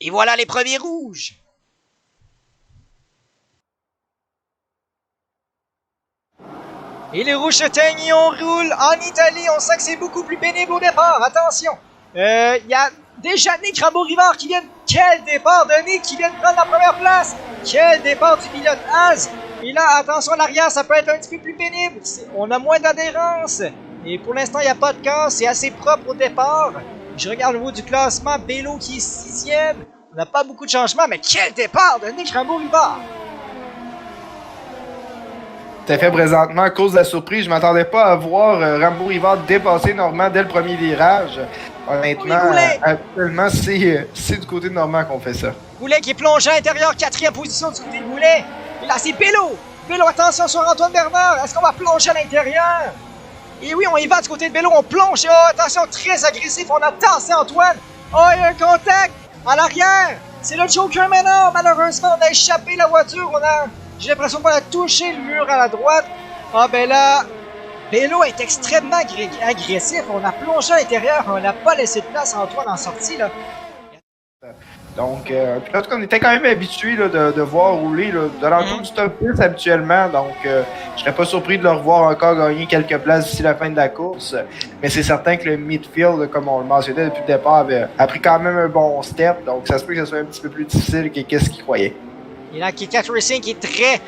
Et voilà les premiers rouges. Et les rouges se teignent et on roule en Italie. On sent que c'est beaucoup plus pénible au départ. Attention. Il y a déjà Nick Rambo-Rivard qui vient... Quel départ de Nick qui vient de prendre la première place. Quel départ du pilote Az. Et là, attention à l'arrière, ça peut être un petit peu plus pénible. On a moins d'adhérence. Et pour l'instant, il n'y a pas de casse. C'est assez propre au départ. Je regarde au niveau du classement. Bello qui est 6e. On n'a pas beaucoup de changements, mais quel départ de Nick Rambo-Rivard. Tout à fait, présentement, à cause de la surprise, je ne m'attendais pas à voir Rambo-Rivard dépasser Normand dès le premier virage. Honnêtement, actuellement, c'est du côté de Normand qu'on fait ça. Goulet qui est plongé à l'intérieur, 4e position du côté de Goulet. Et là, c'est Bello. Bello, attention sur Antoine Bernard. Est-ce qu'on va plonger à l'intérieur? Et oui, on y va du côté de Bello, on plonge. Oh, attention, très agressif, on a tassé Antoine. Oh, il y a un contact à l'arrière. C'est le Joker maintenant. Malheureusement, on a échappé la voiture. J'ai l'impression qu'on a touché le mur à la droite. Ah ben là, Bello est extrêmement agressif. On a plongé à l'intérieur. On n'a pas laissé de place à Antoine en sortie, là. Donc, en tout cas, on était quand même habitués de voir rouler de l'entour du top 10 habituellement. Donc, je serais pas surpris de le revoir encore gagner quelques places d'ici la fin de la course. Mais c'est certain que le midfield, comme on le mentionnait depuis le départ, a pris quand même un bon step. Donc, ça se peut que ce soit un petit peu plus difficile que qu'est-ce qu'il croyait. Et là, KitKat Racing qui est très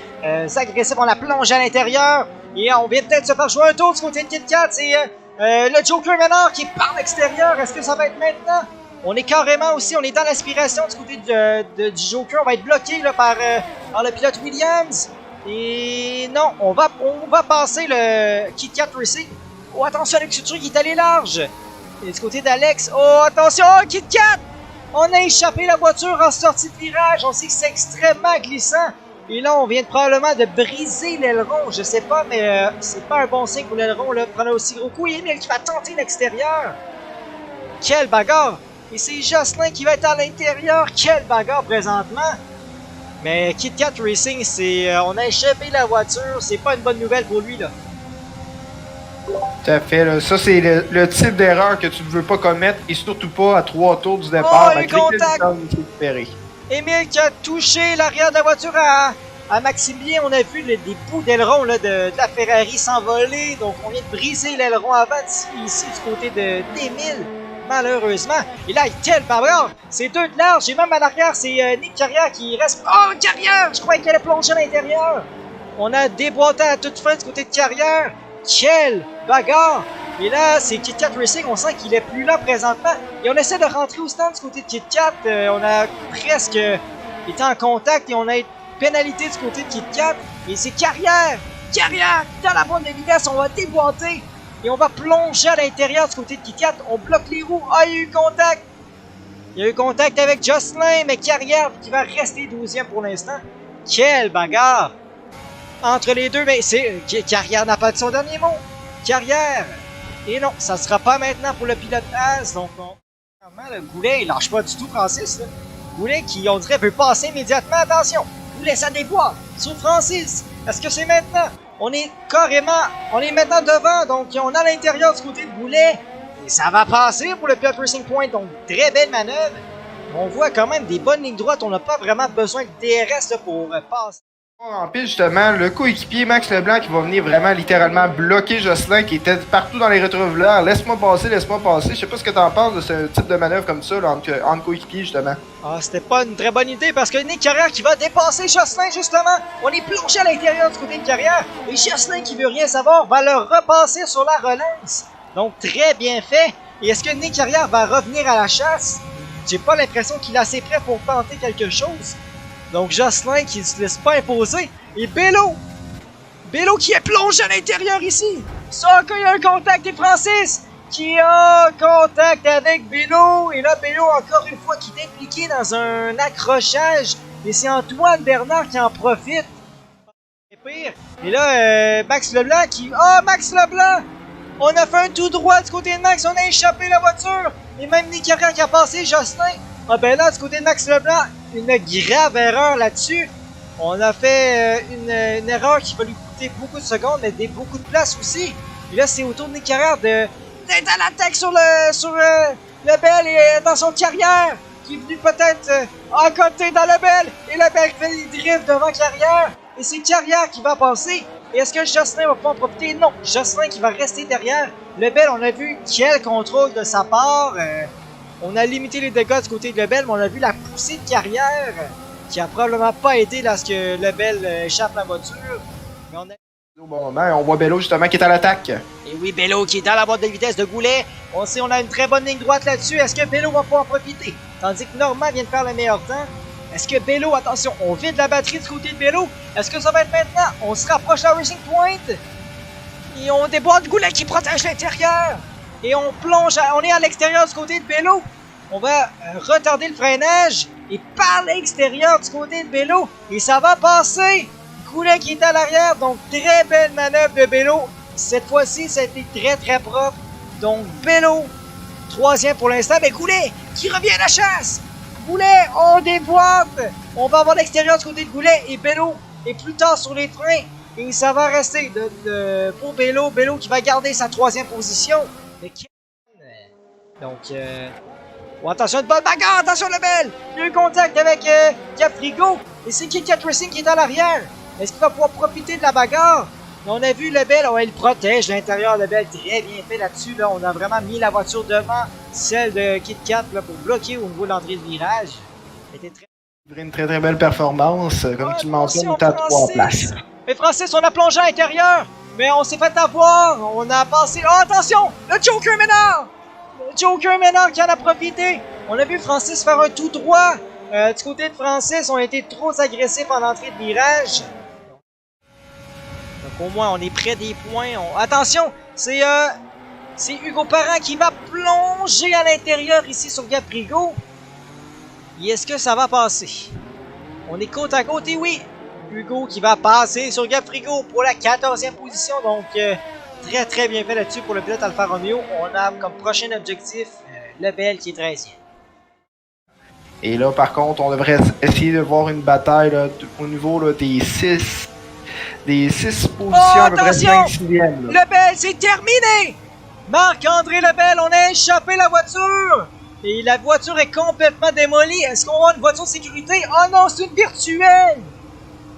agressif. On a plongé à l'intérieur. Et on vient peut-être se faire jouer un tour du côté de KitKat. C'est le Joker Ménard qui est par l'extérieur. Est-ce que ça va être maintenant? On est carrément aussi, on est dans l'aspiration du côté du Joker. On va être bloqué là, par le pilote Williams. Et non, on va passer le KitKat Racing. Oh, attention, Alex Couture qui est allé large. Et du côté d'Alex. Oh, attention, KitKat! On a échappé la voiture en sortie de virage. On sait que c'est extrêmement glissant. Et là, on vient probablement de briser l'aileron. Je sais pas, mais c'est pas un bon signe pour l'aileron. Prendre un aussi gros coup. Et Emile qui va tenter l'extérieur. Quelle bagarre! Et c'est Jocelyn qui va être à l'intérieur. Quelle bagarre présentement! Mais KitKat Racing, on a échappé la voiture. C'est pas une bonne nouvelle pour lui, là. Tout à fait. Là. Ça, c'est le type d'erreur que tu ne veux pas commettre et surtout pas à 3 tours du départ. Oh, le contact! Emile qui a touché l'arrière de la voiture à Maximilien. On a vu des bouts d'aileron de la Ferrari s'envoler. Donc, on vient de briser l'aileron avant ici du côté d'Emile. Malheureusement. Et là, quel bagarre! C'est 2 de large. Et même à l'arrière, c'est Nick Carrière qui reste. Oh, Carrière! Je croyais qu'elle allait plonger à l'intérieur. On a déboîté à toute fin du côté de Carrière. Quelle bagarre! Et là, c'est KitKat Racing, on sent qu'il est plus là présentement. Et on essaie de rentrer au stand du côté de KitKat. On a presque été en contact et on a une pénalité du côté de KitKat. Et c'est Carrière! Carrière! Dans la bande de vitesse, on va déboîter. Et on va plonger à l'intérieur du côté de KitKat. On bloque les roues. Ah, il y a eu contact! Il y a eu contact avec Jocelyn, mais Carrière qui va rester 12e pour l'instant. Quelle bagarre! Entre les deux, mais Carrière n'a pas dit son dernier mot. Carrière! Et non, ça sera pas maintenant pour le pilote As. Donc, le Goulet, il lâche pas du tout Francis. Là. Goulet qui, on dirait, veut passer immédiatement. Attention! Goulet, ça déboîte sur Francis. Est-ce que c'est maintenant? On est maintenant devant. Donc, on est à l'intérieur du côté de Goulet. Et ça va passer pour le pilote Racing Point. Donc, très belle manœuvre. On voit quand même des bonnes lignes droites. On n'a pas vraiment besoin de DRS là, pour passer. En pile, justement, le coéquipier Max Leblanc qui va venir vraiment littéralement bloquer Jocelyn qui était partout dans les rétroviseurs. Laisse-moi passer, laisse-moi passer. Je sais pas ce que t'en penses de ce type de manœuvre comme ça là, entre coéquipiers, justement. Ah, c'était pas une très bonne idée parce que Nick Carrière qui va dépasser Jocelyn, justement. On est plongé à l'intérieur du côté de Carrière. Et Jocelyn qui veut rien savoir va le repasser sur la relance. Donc, très bien fait. Et est-ce que Nick Carrière va revenir à la chasse? J'ai pas l'impression qu'il est assez prêt pour tenter quelque chose. Donc Jocelyn qui ne se laisse pas imposer. Et Bello! Bello qui est plongé à l'intérieur ici. Ça, quand il y a un contact et Francis qui a contact avec Bello. Et là, Bello, encore une fois, qui est impliqué dans un accrochage. Et c'est Antoine Bernard qui en profite. Et là, Max Leblanc qui... Oh, Max Leblanc! On a fait un tout droit du côté de Max. On a échappé la voiture. Et même Nick Carrière qui a passé Jocelyn. Ah ben là, du côté de Max Leblanc, une grave erreur là-dessus. On a fait une erreur qui va lui coûter beaucoup de secondes, mais beaucoup de place aussi. Et là, c'est au tour de Nick Carrière d'être à l'attaque sur le bel et dans son Carrière. qui est venu peut-être à côté dans Lebel. Et Lebel fait les drifts devant Carrière. Et c'est Carrière qui va passer. Et est-ce que Jocelyn va pouvoir en profiter? Non, Jocelyn qui va rester derrière. Lebel, on a vu quel contrôle de sa part. On a limité les dégâts du côté de Lebel, mais on a vu la poussée de Carrière qui a probablement pas aidé lorsque Lebel échappe la voiture. Mais on a... Au bon moment, on voit Bello justement qui est à l'attaque. Et oui, Bello qui est dans la boîte de vitesse de Goulet. On sait on a une très bonne ligne droite là-dessus. Est-ce que Bello va pouvoir en profiter? Tandis que Normand vient de faire le meilleur temps. Est-ce que Bello, attention, on vide la batterie du côté de Bello. Est-ce que ça va être maintenant? On se rapproche de la Racing Point. Et on déboîte Goulet qui protège l'intérieur. Et on plonge, on est à l'extérieur du côté de Bello. On va retarder le freinage. Et par l'extérieur du côté de Bello. Et ça va passer. Goulet qui est à l'arrière, donc très belle manœuvre de Bello. Cette fois-ci, ça a été très propre. Donc Bello, troisième pour l'instant, mais Goulet qui revient à la chasse. Goulet, on déboîte. On va avoir l'extérieur du côté de Goulet et Bello est plus tard sur les freins. Et ça va rester pour Bello. Bello qui va garder sa troisième position. Donc, oh, attention, une bonne bagarre, attention Lebel. Il y a eu contact avec Caprigo. Et c'est Kit Kat Racing qui est à l'arrière. Est-ce qu'il va pouvoir profiter de la bagarre? On a vu Lebel, il protège l'intérieur. Lebel très bien fait là-dessus. Là. On a vraiment mis la voiture devant celle de Kit Kat là, pour bloquer au niveau de l'entrée de virage. C'était une très belle performance. Comme tu le mentionnes, on est à 3 places. Mais Francis, on a plongé à l'intérieur. Mais on s'est fait avoir. On a passé... Oh, attention! Le Joker Ménard! Le Joker Ménard qui en a profité. On a vu Francis faire un tout droit. Du côté de Francis, on a été trop agressifs en entrée de virage. Donc au moins, on est près des points. Attention, c'est Hugo Parent qui va plonger à l'intérieur ici sur Caprigo. Et est-ce que ça va passer? On est côte à côte et oui, Hugo qui va passer sur Caprigo pour la 14e position. Donc très bien fait là-dessus pour le pilote Alfa Romeo. On a comme prochain objectif Lebel qui est 13e. Et là, par contre, on devrait essayer de voir une bataille là, au niveau là, des 6 positions, à peu près 5-6e. Lebel, c'est terminé! Marc-André Lebel, on a échappé la voiture! Et la voiture est complètement démolie. Est-ce qu'on a une voiture de sécurité? Oh non, c'est une virtuelle!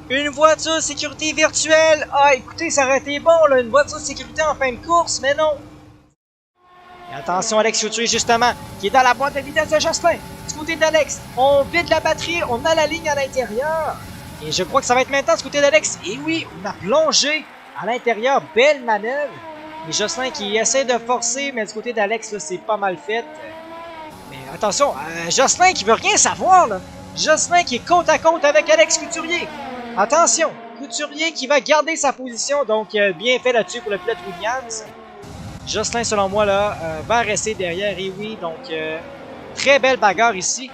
Une voiture de sécurité virtuelle! Ah, écoutez, ça aurait été bon, là, une voiture de sécurité en fin de course, mais non! Et attention, Alex Couturier, justement, qui est dans la boîte de vitesse de Jocelyn. Du côté d'Alex, on vide la batterie, on a la ligne à l'intérieur. Et je crois que ça va être maintenant du côté d'Alex. Et oui, on a plongé à l'intérieur. Belle manœuvre. Et Jocelyn qui essaie de forcer, mais du côté d'Alex, c'est pas mal fait. Mais attention, Jocelyn qui veut rien savoir, là. Jocelyn qui est côte à côte avec Alex Couturier. Attention, Couturier qui va garder sa position. Donc, bien fait là-dessus pour le pilote Williams. Jocelyn, selon moi, là, va rester derrière. Et oui, donc, très belle bagarre ici.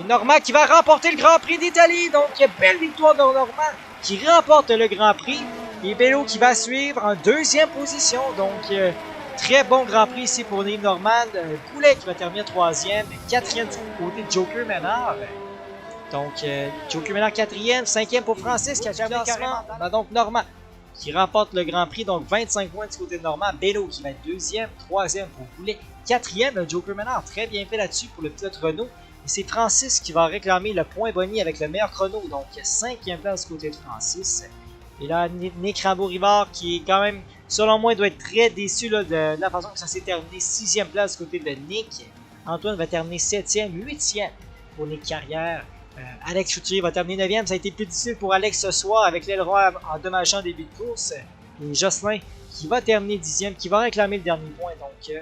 Et Normand qui va remporter le Grand Prix d'Italie. Donc, belle victoire de Normand qui remporte le Grand Prix. Et Bello qui va suivre en 2e position. Donc, très bon Grand Prix ici pour Nive Normand. Goulet qui va terminer 3e. 4e du côté de Joker Ménard. Donc, Joker Ménard 4e. 5e pour Francis qui a terminé carrément. Donc, Normand qui remporte le Grand Prix. Donc, 25 points du côté de Normand. Bello qui va être 2e. 3e pour Goulet. 4e, Joker Ménard. Très bien fait là-dessus pour le pilote Renault. Et c'est Francis qui va réclamer le point boni avec le meilleur chrono. Donc, 5e place du côté de Francis. Et là, Nick Rambeau-Rivard qui est quand même, selon moi, doit être très déçu là, de la façon que ça s'est terminé. 6e place du côté de Nick. Antoine va terminer 7e, 8e pour Nick Carrière. Alex Couturier va terminer 9e. Ça a été plus difficile pour Alex ce soir avec l'aileron endommageant début de course. Et Jocelyn qui va terminer 10e, qui va réclamer le dernier point. Donc,